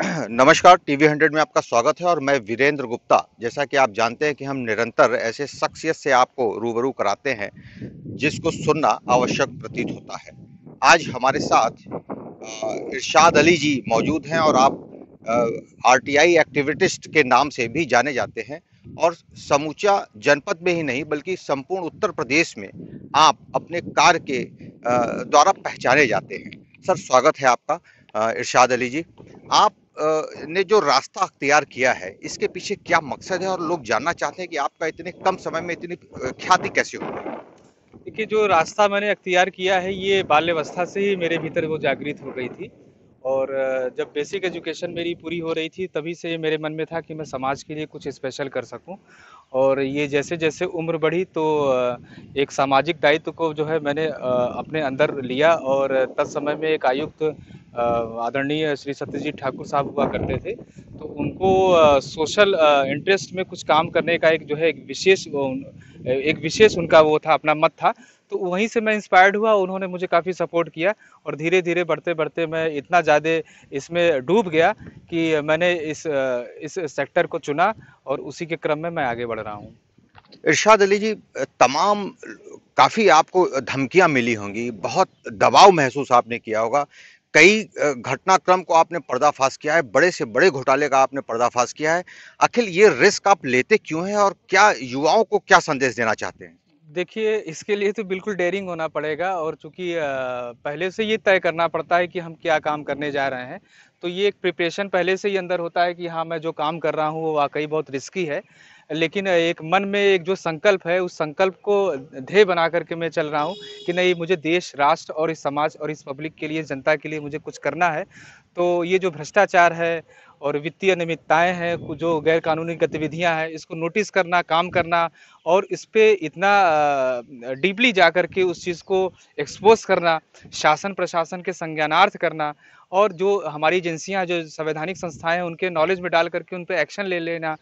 नमस्कार, टीवी 100 में आपका स्वागत है और मैं वीरेंद्र गुप्ता। जैसा कि आप जानते हैं कि हम निरंतर ऐसे शख्सियत से आपको रूबरू कराते हैं, जिसको सुनना आवश्यक प्रतीत होता है। आज हमारे साथ इरशाद अली जी मौजूद हैं और आप आरटीआई एक्टिविस्ट के नाम से भी जाने जाते हैं और समूचा जनपद में ही नहीं बल्कि संपूर्ण उत्तर प्रदेश में आप अपने कार्य के द्वारा पहचाने जाते हैं। सर, स्वागत है आपका। इरशाद अली जी, आप ने जो रास्ता अख्तियार किया है, इसके पीछे क्या मकसद है और लोग जानना चाहते हैं कि आपका इतने कम समय में इतनी ख्याति कैसे हो गई? देखिए, जो रास्ता मैंने अख्तियार किया है, ये बाल्यावस्था से ही मेरे भीतर वो जागृत हो गई थी। और जब बेसिक एजुकेशन मेरी पूरी हो रही थी, तभी से मेरे मन में था कि मैं समाज के लिए कुछ स्पेशल कर सकूं। और ये जैसे-जैसे उम्र बढ़ी तो एक सामाजिक दायित्व को जो है मैंने अपने अंदर लिया। और तत्समय में एक आयुक्त आदरणीय श्री सत्यजीत ठाकुर साहब हुआ करते थे। तो उनको सोशल इंटरेस्ट में कुछ काम करने का एक जो है एक विशेष उनका वो था, अपना मत था। तो वहीं से मैं इंस्पायर्ड हुआ, उन्होंने मुझे काफ़ी सपोर्ट किया। और धीरे-धीरे बढ़ते-बढ़ते मैं इतना ज़्यादा इसमें डूब गया कि मैंने इस सेक्टर को चुना और उसी के क्रम में मैं आगे बढ़ रहा हूँ। इरशाद अली जी, तमाम काफ़ी आपको धमकियाँ मिली होंगी, बहुत दबाव महसूस आपने किया होगा। कई घटनाक्रम को आपने पर्दाफ़ाश किया है, बड़े से बड़े घोटाले का आपने पर्दाफ़ाश किया है। आखिर ये रिस्क आप लेते क्यों हैं और क्या युवाओं को क्या संदेश देना चाहते हैं? देखिए, इसके लिए तो बिल्कुल डेयरिंग होना पड़ेगा। और चूँकि पहले से ये तय करना पड़ता है कि हम क्या काम करने जा रहे हैं, तो ये एक प्रिपरेशन पहले से ही अंदर होता है कि हाँ, मैं जो काम कर रहा हूँ, वो वाक़ई बहुत रिस्की है। लेकिन एक मन में एक जो संकल्प है, उस संकल्प को ध्येय बना कर के मैं चल रहा हूँ कि नहीं, मुझे देश, राष्ट्र और इस समाज और इस पब्लिक के लिए, जनता के लिए मुझे कुछ करना है। तो ये जो भ्रष्टाचार है और वित्तीय अनियमितताएँ हैं, जो गैर कानूनी गतिविधियाँ हैं, इसको नोटिस करना, काम करना और इस पे इतना डीपली जा कर के उस चीज़ को एक्सपोज़ करना, शासन प्रशासन के संज्ञानार्थ करना और जो हमारी एजेंसियाँ, जो संवैधानिक संस्थाएँ हैं, उनके नॉलेज में डाल कर के उन पे एक्शन ले लेना।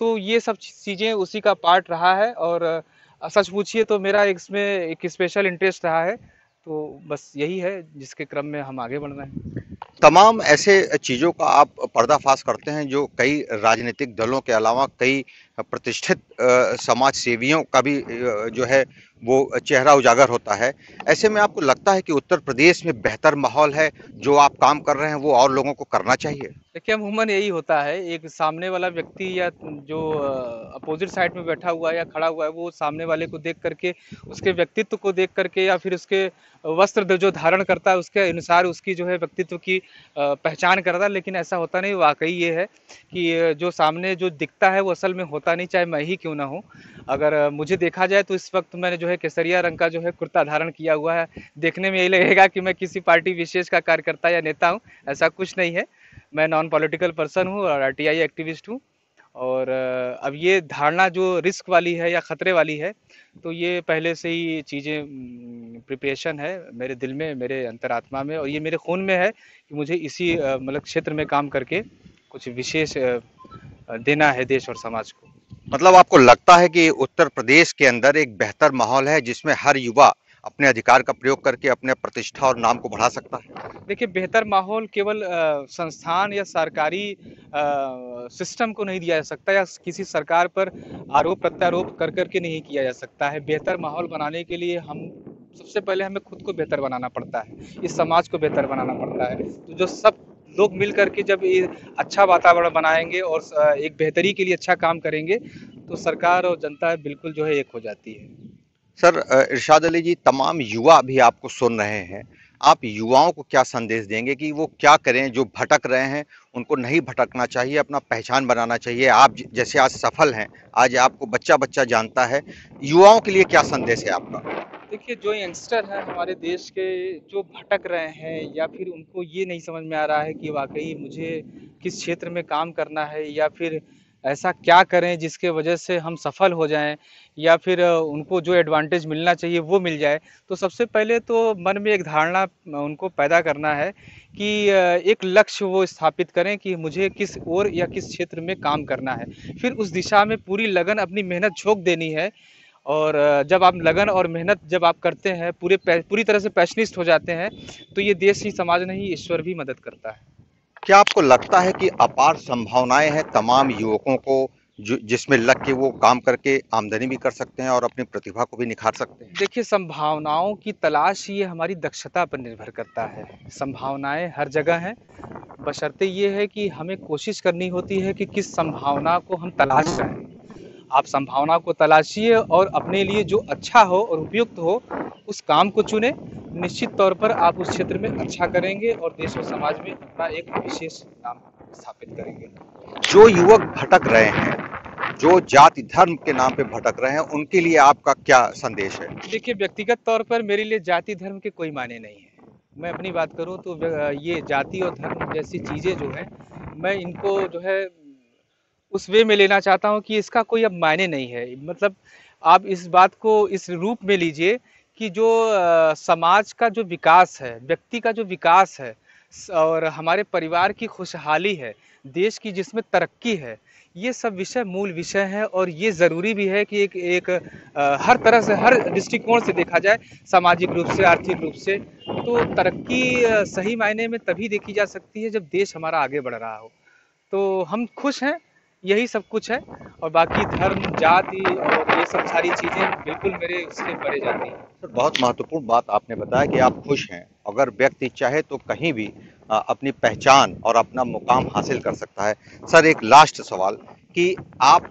तो ये सब चीज़ें उसी का पार्ट रहा है। और सच पूछिए तो मेरा इसमें एक स्पेशल इंटरेस्ट रहा है। तो बस यही है जिसके क्रम में हम आगे बढ़ रहे हैं। तमाम ऐसे चीज़ों का आप पर्दाफ़ाश करते हैं जो कई राजनीतिक दलों के अलावा कई प्रतिष्ठित समाज सेवियों का भी जो है वो चेहरा उजागर होता है। ऐसे में आपको लगता है कि उत्तर प्रदेश में बेहतर माहौल है, जो आप काम कर रहे हैं वो और लोगों को करना चाहिए? देखिए, अमूमन यही होता है, एक सामने वाला व्यक्ति या जो अपोजिट साइड में बैठा हुआ है या खड़ा हुआ है, वो सामने वाले को देख करके, उसके व्यक्तित्व को देख करके या फिर उसके वस्त्र जो धारण करता है उसके अनुसार उसकी जो है व्यक्तित्व की पहचान करता है। लेकिन ऐसा होता नहीं। वाकई ये है कि जो सामने जो दिखता है वो असल में होता नहीं, चाहे मैं ही क्यों ना हूँ। अगर मुझे देखा जाए तो इस वक्त मैंने जो है केसरिया रंग का जो है कुर्ता धारण किया हुआ है। देखने में यही लगेगा कि मैं किसी पार्टी विशेष का कार्यकर्ता या नेता हूँ। ऐसा कुछ नहीं है। मैं नॉन पॉलिटिकल पर्सन हूँ और आरटीआई एक्टिविस्ट हूँ। और अब ये धारणा जो रिस्क वाली है या खतरे वाली है, तो ये पहले से ही चीज़ें प्रिपरेशन है मेरे दिल में, मेरे अंतरात्मा में, और ये मेरे खून में है कि मुझे इसी मतलब क्षेत्र में काम करके कुछ विशेष देना है देश और समाज को। मतलब आपको लगता है कि उत्तर प्रदेश के अंदर एक बेहतर माहौल है जिसमें हर युवा अपने अधिकार का प्रयोग करके अपने प्रतिष्ठा और नाम को बढ़ा सकता है? देखिए, बेहतर माहौल केवल संस्थान या सरकारी सिस्टम को नहीं दिया जा सकता या किसी सरकार पर आरोप प्रत्यारोप कर कर के नहीं किया जा सकता है। बेहतर माहौल बनाने के लिए हम सबसे पहले हमें खुद को बेहतर बनाना पड़ता है, इस समाज को बेहतर बनाना पड़ता है। तो जो सब लोग मिल कर के जब ये अच्छा वातावरण बनाएंगे और एक बेहतरी के लिए अच्छा काम करेंगे, तो सरकार और जनता बिल्कुल जो है एक हो जाती है। सर, इरशाद अली जी, तमाम युवा भी आपको सुन रहे हैं। आप युवाओं को क्या संदेश देंगे कि वो क्या करें, जो भटक रहे हैं, उनको नहीं भटकना चाहिए, अपना पहचान बनाना चाहिए। आप जैसे आज सफल हैं, आज आपको बच्चा-बच्चा जानता है। युवाओं के लिए क्या संदेश है आपका? देखिए, जो यंगस्टर हैं हमारे देश के, जो भटक रहे हैं या फिर उनको ये नहीं समझ में आ रहा है कि वाक़ई मुझे किस क्षेत्र में काम करना है या फिर ऐसा क्या करें जिसके वजह से हम सफल हो जाएँ या फिर उनको जो एडवांटेज मिलना चाहिए वो मिल जाए। तो सबसे पहले तो मन में एक धारणा उनको पैदा करना है कि एक लक्ष्य वो स्थापित करें कि मुझे किस ओर या किस क्षेत्र में काम करना है। फिर उस दिशा में पूरी लगन, अपनी मेहनत झोंक देनी है। और जब आप लगन और मेहनत जब आप करते हैं, पूरी तरह से पैशनिस्ट हो जाते हैं, तो ये देश ही, समाज नहीं, ईश्वर भी मदद करता है। क्या आपको लगता है कि अपार संभावनाएं हैं तमाम युवकों को जिसमें लग के वो काम करके आमदनी भी कर सकते हैं और अपनी प्रतिभा को भी निखार सकते हैं? देखिए, संभावनाओं की तलाश ये हमारी दक्षता पर निर्भर करता है। संभावनाएँ हर जगह हैं, बशर्ते ये है कि हमें कोशिश करनी होती है कि किस संभावना को हम तलाश रहे हैं। आप संभावना को तलाशिए और अपने लिए जो अच्छा हो और उपयुक्त हो, उस काम को चुनें। निश्चित तौर पर आप उस क्षेत्र में अच्छा करेंगे और देश और समाज में अपना एक विशेष नाम स्थापित करेंगे। जो युवक भटक रहे हैं, जो जाति धर्म के नाम पे भटक रहे हैं, उनके लिए आपका क्या संदेश है? देखिए, व्यक्तिगत तौर पर मेरे लिए जाति धर्म के कोई मायने नहीं है। मैं अपनी बात करूँ तो ये जाति और धर्म जैसी चीज़ें जो हैं, मैं इनको जो है उस वे में लेना चाहता हूँ कि इसका कोई अब मायने नहीं है। मतलब आप इस बात को इस रूप में लीजिए कि जो समाज का जो विकास है, व्यक्ति का जो विकास है और हमारे परिवार की खुशहाली है, देश की जिसमें तरक्की है, ये सब विषय मूल विषय हैं और ये ज़रूरी भी है कि एक हर तरह से, हर दृष्टिकोण से देखा जाए, सामाजिक रूप से, आर्थिक रूप से, तो तरक्की सही मायने में तभी देखी जा सकती है जब देश हमारा आगे बढ़ रहा हो। तो हम खुश हैं, यही सब कुछ है और बाकी धर्म, जाति और ये सब सारी चीज़ें बिल्कुल मेरे उससे परे जाती हैं। सर, बहुत महत्वपूर्ण बात आपने बताया कि आप खुश हैं। अगर व्यक्ति चाहे तो कहीं भी अपनी पहचान और अपना मुकाम हासिल कर सकता है। सर, एक लास्ट सवाल कि आप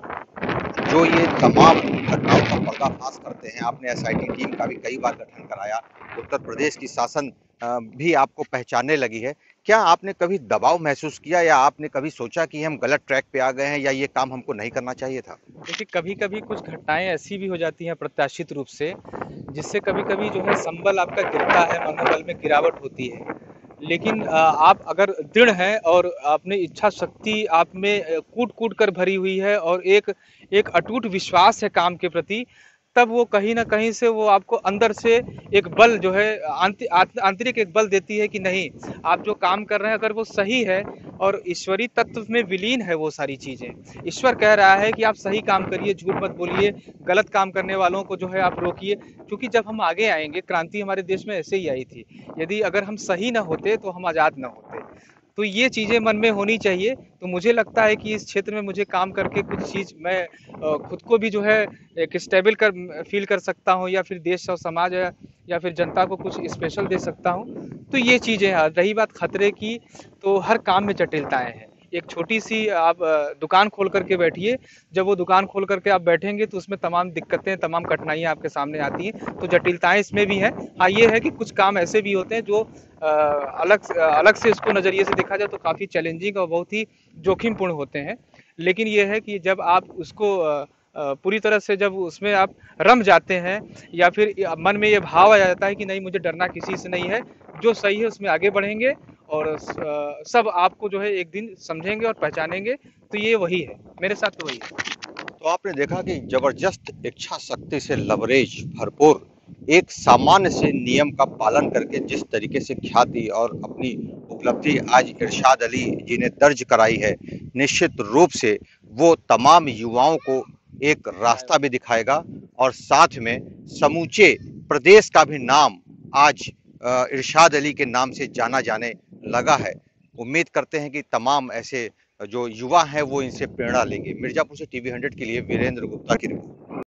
जो ये तमाम घटनाओं का पर्दाफाश करते हैं, आपने एसआईटी टीम का भी कई बार गठन कराया, उत्तर प्रदेश की शासन भी आपको पहचानने लगी है। क्या आपने कभी दबाव महसूस किया या आपने कभी सोचा कि हम गलत ट्रैक पे आ गए हैं या ये काम हमको नहीं करना चाहिए था? देखिए, कभी-कभी कुछ घटनाएँ ऐसी भी हो जाती हैं अप्रत्याशित रूप से, जिससे कभी-कभी जो है संबल आपका गिरता है, मनोबल में गिरावट होती है। लेकिन आप अगर दृढ़ हैं और अपनी इच्छा शक्ति आप में कूट-कूट कर भरी हुई है और एक एक अटूट विश्वास है काम के प्रति, तब वो कहीं न कहीं से वो आपको अंदर से एक बल जो है आंतरिक एक बल देती है कि नहीं, आप जो काम कर रहे हैं अगर वो सही है और ईश्वरीय तत्व में विलीन है वो सारी चीज़ें। ईश्वर कह रहा है कि आप सही काम करिए, झूठ मत बोलिए, गलत काम करने वालों को जो है आप रोकिए। क्योंकि जब हम आगे आएँगे, क्रांति हमारे देश में ऐसे ही आई थी। यदि अगर हम सही ना होते तो हम आज़ाद ना होते। तो ये चीज़ें मन में होनी चाहिए। तो मुझे लगता है कि इस क्षेत्र में मुझे काम करके कुछ चीज़ मैं खुद को भी जो है एक स्टेबल फ़ील कर सकता हूँ या फिर देश और समाज या फिर जनता को कुछ स्पेशल दे सकता हूँ। तो ये चीज़ें हैं। रही बात खतरे की, तो हर काम में जटिलताएँ हैं। एक छोटी-सी आप दुकान खोल कर के बैठिए, जब वो दुकान खोल कर के आप बैठेंगे तो उसमें तमाम दिक्कतें, तमाम कठिनाइयाँ आपके सामने आती हैं। तो जटिलताएँ इसमें भी हैं। हाँ, ये है कि कुछ काम ऐसे भी होते हैं जो अलग से इसको नज़रिए से देखा जाए तो काफ़ी चैलेंजिंग और बहुत ही जोखिमपूर्ण होते हैं। लेकिन ये है कि जब आप उसको पूरी तरह से जब उसमें आप रम जाते हैं या फिर मन में ये भाव आ जाता है कि नहीं, मुझे डरना किसी से नहीं है, जो सही है उसमें आगे बढ़ेंगे और सब आपको जो है एक दिन समझेंगे और पहचानेंगे, तो ये वही है, मेरे साथ तो वही है। तो आपने देखा कि जबरदस्त इच्छा शक्ति से लबरेज भरपूर एक सामान्य से नियम का पालन करके जिस तरीके से ख्याति और अपनी उपलब्धि आज इरशाद अली जी ने दर्ज कराई है, निश्चित रूप से वो तमाम युवाओं को एक रास्ता भी दिखाएगा और साथ में समूचे प्रदेश का भी नाम आज इरशाद अली के नाम से जाना जाने लगा है। उम्मीद करते हैं कि तमाम ऐसे जो युवा हैं वो इनसे प्रेरणा लेंगे। मिर्जापुर से टीवी 100 के लिए वीरेंद्र गुप्ता की रिपोर्ट।